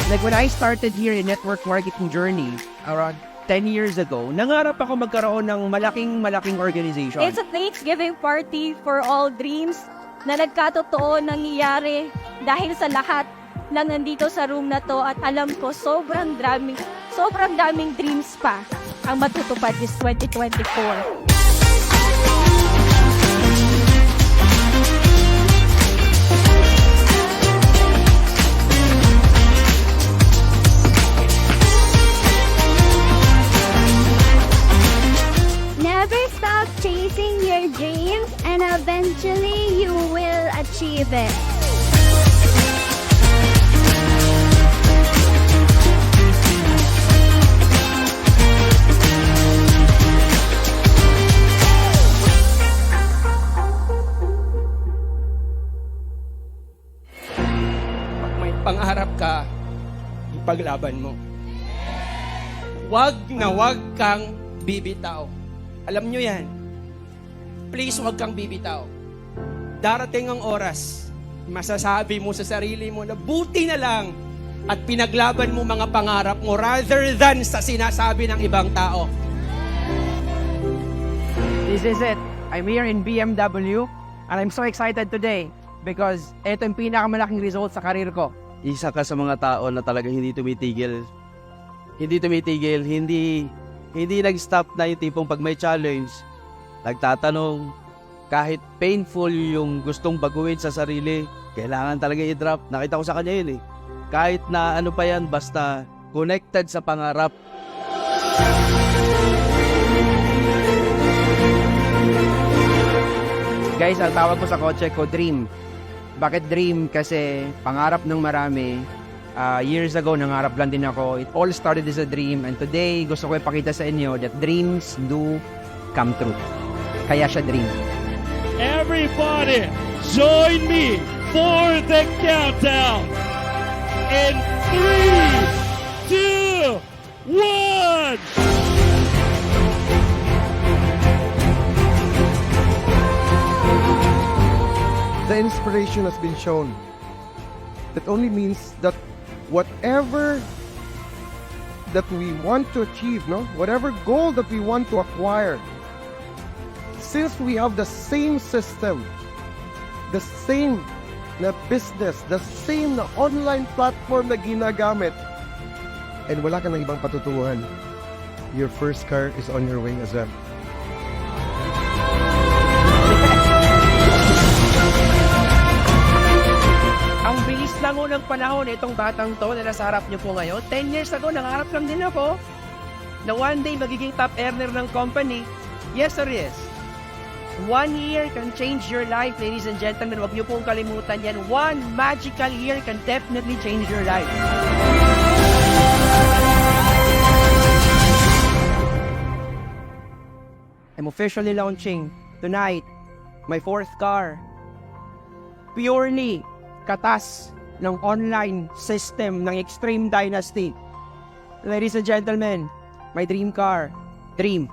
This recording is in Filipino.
Like when I started here in network marketing journey, around 10 years ago, nangarap ako magkaroon ng malaking organization. It's a Thanksgiving party for all dreams na nagkatotoo nangyayari dahil sa lahat na nandito sa room na to at alam ko sobrang daming dreams pa ang matutupad this 2024. Never stop chasing your dreams and eventually you will achieve it. Pag may pangarap ka, ipaglaban mo. Wag na wag kang bibitaw. Alam nyo yan. Please, wag kang bibitaw. Darating ang oras, masasabi mo sa sarili mo na buti na lang at pinaglaban mo mga pangarap mo rather than sa sinasabi ng ibang tao. This is it. I'm here in BMW and I'm so excited today because ito yung pinakamalaking result sa karir ko. Isa ka sa mga tao na talagang hindi tumitigil. Hindi nag-stop na yung tipong pag may challenge, nagtatanong, kahit painful yung gustong baguhin sa sarili, kailangan talaga i-drop. Nakita ko sa kanya yun eh. Kahit na ano pa yan, basta connected sa pangarap. Guys, ang tawag ko sa kotse ko, Dream. Bakit Dream? Kasi pangarap ng marami. Years ago, nangarap lang din ako. It all started as a dream. And today, gusto ko ipakita sa inyo that dreams do come true. Kaya siya dream. Everybody, join me for the countdown. In 3, 2, 1. The inspiration has been shown. That only means that whatever that we want to achieve, whatever goal that we want to acquire, since we have the same system, the same na business, the same na online platform na ginagamit, and wala ka ng ibang patutunguhan, your first car is on your way as well. Ang bilis lang ho ng panahon itong batang to na nasa harap niyo po ngayon. 10 years ago, nangarap lang din ako na one day magiging top earner ng company. Yes or yes? 1 year can change your life, ladies and gentlemen. Huwag niyo pong kalimutan yan. One magical year can definitely change your life. I'm officially launching tonight my 4th car. Purely katas ng online system ng Extreme Dynasty. Ladies and gentlemen, my dream car, Dream.